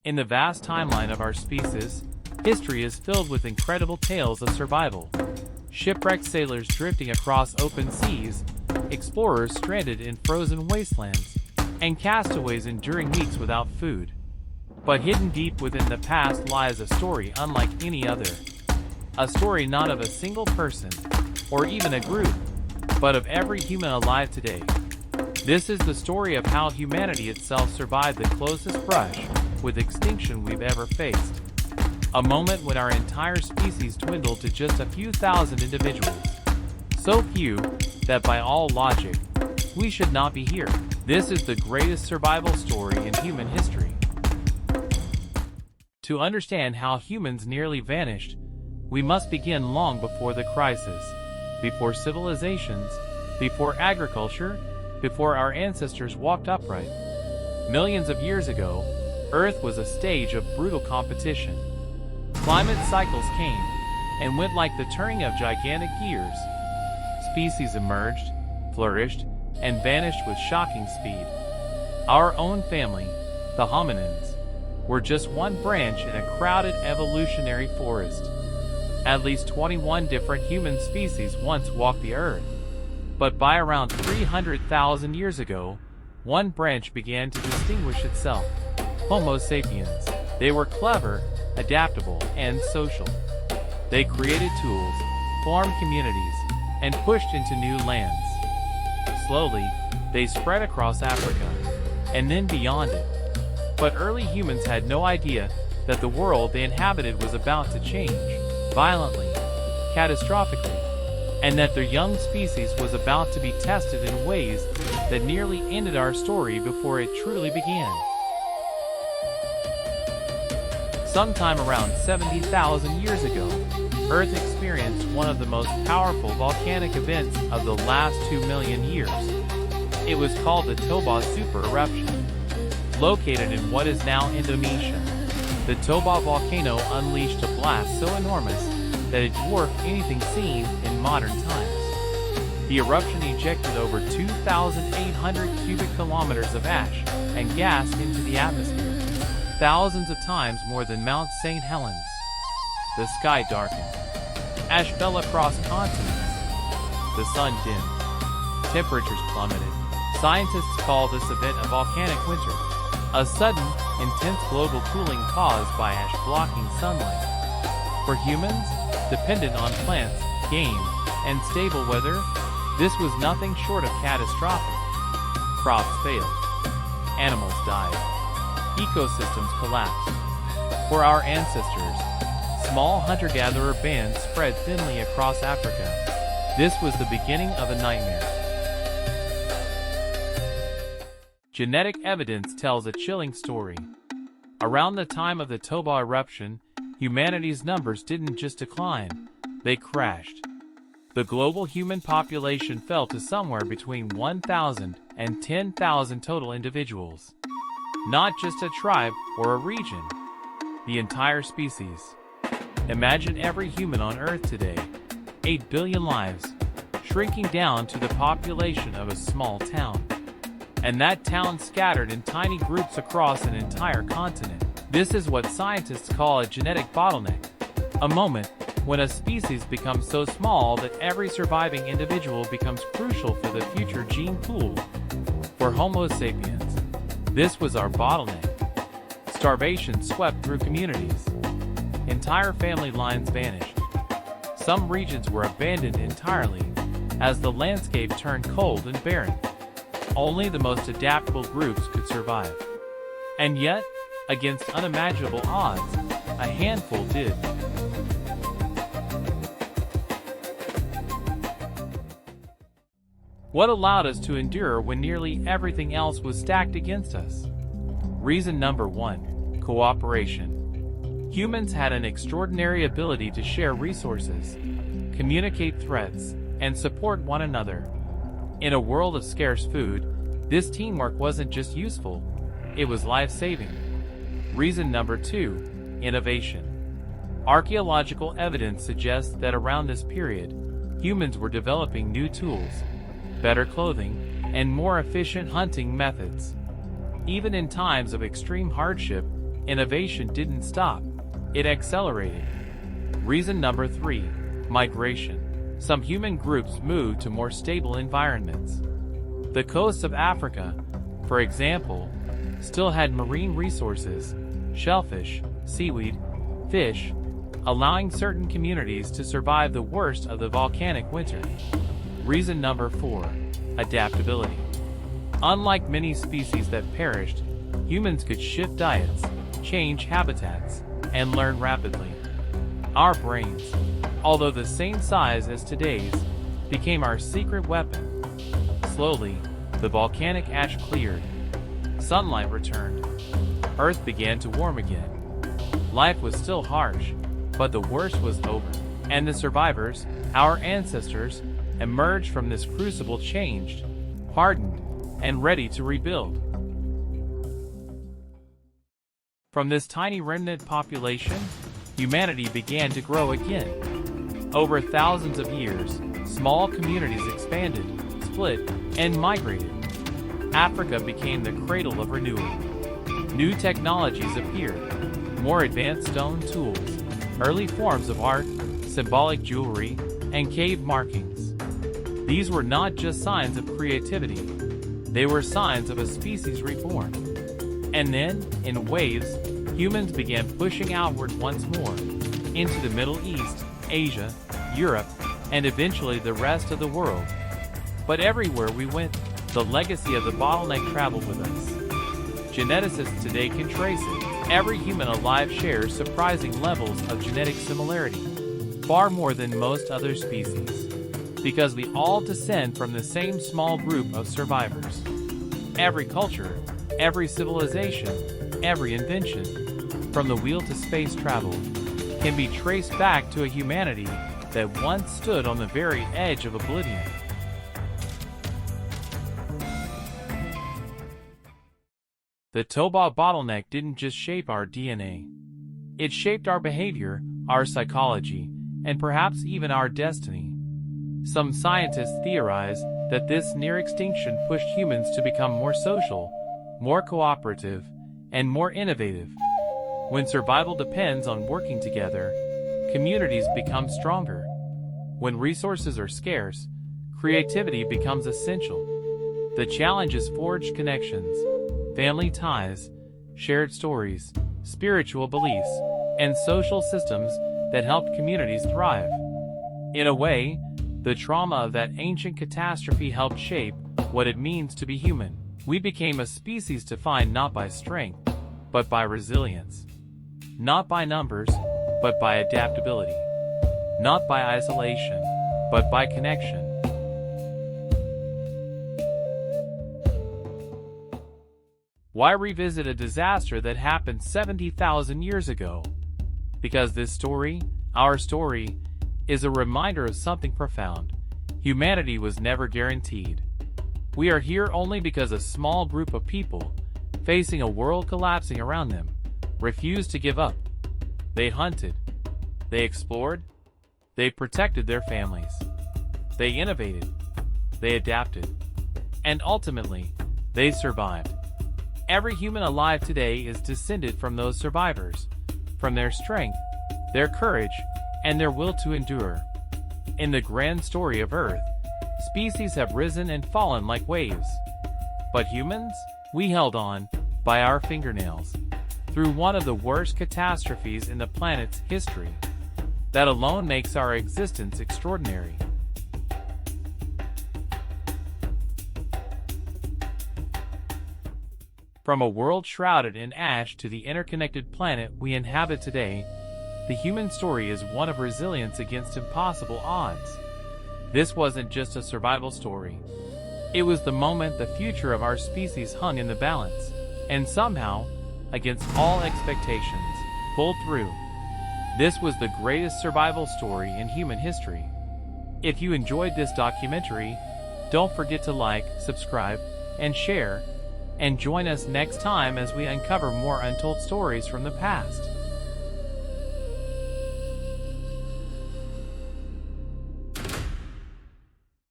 In the vast timeline of our species, history is filled with incredible tales of survival. Shipwrecked sailors drifting across open seas, explorers stranded in frozen wastelands, and castaways enduring weeks without food. But hidden deep within the past lies a story unlike any other. A story not of a single person, or even a group, but of every human alive today. This is the story of how humanity itself survived the closest brush with extinction we've ever faced. A moment when our entire species dwindled to just a few thousand individuals. So few that by all logic, we should not be here. This is the greatest survival story in human history. To understand how humans nearly vanished, we must begin long before the crisis, before civilizations, before agriculture, before our ancestors walked upright. Millions of years ago, Earth was a stage of brutal competition. Climate cycles came and went like the turning of gigantic gears. Species emerged, flourished, and vanished with shocking speed. Our own family, the hominins, were just one branch in a crowded evolutionary forest. At least 21 different human species once walked the Earth. But by around 300,000 years ago, one branch began to distinguish itself. Homo sapiens. They were clever, adaptable, and social. They created tools, formed communities, and pushed into new lands. Slowly, they spread across Africa, and then beyond it. But early humans had no idea that the world they inhabited was about to change, violently, catastrophically, and that their young species was about to be tested in ways that nearly ended our story before it truly began. Sometime around 70,000 years ago, Earth experienced one of the most powerful volcanic events of the last 2 million years. It was called the Toba Super eruption. Located in what is now Indonesia, the Toba volcano unleashed a blast so enormous that it dwarfed anything seen in modern times. The eruption ejected over 2,800 cubic kilometers of ash and gas into the atmosphere, thousands of times more than Mount St. Helens. The sky darkened. Ash fell across continents. The sun dimmed. Temperatures plummeted. Scientists call this event a volcanic winter, a sudden, intense global cooling caused by ash blocking sunlight. For humans, dependent on plants, game, and stable weather, this was nothing short of catastrophic. Crops failed. Animals died. Ecosystems collapsed. For our ancestors, small hunter-gatherer bands spread thinly across Africa. This was the beginning of a nightmare. Genetic evidence tells a chilling story. Around the time of the Toba eruption, humanity's numbers didn't just decline, they crashed. The global human population fell to somewhere between 1,000 and 10,000 total individuals. Not just a tribe or a region, the entire species. Imagine every human on Earth today, 8 billion lives, shrinking down to the population of a small town. And that town scattered in tiny groups across an entire continent. This is what scientists call a genetic bottleneck, a moment when a species becomes so small that every surviving individual becomes crucial for the future gene pool. For Homo sapiens, this was our bottleneck. Starvation swept through communities. Entire family lines vanished. Some regions were abandoned entirely as the landscape turned cold and barren. Only the most adaptable groups could survive. And yet, against unimaginable odds, a handful did. What allowed us to endure when nearly everything else was stacked against us? Reason number 1, cooperation. Humans had an extraordinary ability to share resources, communicate threats, and support one another. In a world of scarce food, this teamwork wasn't just useful, it was life-saving. Reason number 2, innovation. Archaeological evidence suggests that around this period, humans were developing new tools, better clothing, and more efficient hunting methods. Even in times of extreme hardship, innovation didn't stop, it accelerated. Reason number 3, migration. Some human groups moved to more stable environments. The coasts of Africa, for example, still had marine resources, shellfish, seaweed, fish, allowing certain communities to survive the worst of the volcanic winter. Reason number 4, adaptability. Unlike many species that perished, humans could shift diets, change habitats, and learn rapidly. Our brains, although the same size as today's, became our secret weapon. Slowly, the volcanic ash cleared. Sunlight returned. Earth began to warm again. Life was still harsh, but the worst was over. And the survivors, our ancestors, emerged from this crucible changed, hardened, and ready to rebuild. From this tiny remnant population, humanity began to grow again. Over thousands of years, small communities expanded, split, and migrated. Africa became the cradle of renewal. New technologies appeared, more advanced stone tools, early forms of art, symbolic jewelry, and cave markings. These were not just signs of creativity, they were signs of a species reborn. And then, in waves, humans began pushing outward once more, into the Middle East, Asia, Europe, and eventually the rest of the world. But everywhere we went, the legacy of the bottleneck traveled with us. Geneticists today can trace it. Every human alive shares surprising levels of genetic similarity, far more than most other species, because we all descend from the same small group of survivors. Every culture, every civilization, every invention, from the wheel to space travel, can be traced back to a humanity that once stood on the very edge of oblivion. The Toba bottleneck didn't just shape our DNA. It shaped our behavior, our psychology, and perhaps even our destiny. Some scientists theorize that this near extinction pushed humans to become more social, more cooperative, and more innovative. When survival depends on working together, communities become stronger. When resources are scarce, creativity becomes essential. The challenge is forged connections, family ties, shared stories, spiritual beliefs, and social systems that helped communities thrive. In a way, the trauma of that ancient catastrophe helped shape what it means to be human. We became a species defined not by strength, but by resilience. Not by numbers, but by adaptability. Not by isolation, but by connection. Why revisit a disaster that happened 70,000 years ago? Because this story, our story, is a reminder of something profound. Humanity was never guaranteed. We are here only because a small group of people, facing a world collapsing around them, refused to give up. They hunted. They explored. They protected their families. They innovated. They adapted. And ultimately, they survived. Every human alive today is descended from those survivors, from their strength, their courage, and their will to endure. In the grand story of Earth, species have risen and fallen like waves. But humans, we held on, by our fingernails, through one of the worst catastrophes in the planet's history. That alone makes our existence extraordinary. From a world shrouded in ash to the interconnected planet we inhabit today, the human story is one of resilience against impossible odds. This wasn't just a survival story. It was the moment the future of our species hung in the balance, and somehow, against all expectations, pulled through. This was the greatest survival story in human history. If you enjoyed this documentary, don't forget to like, subscribe, and share, and join us next time as we uncover more untold stories from the past.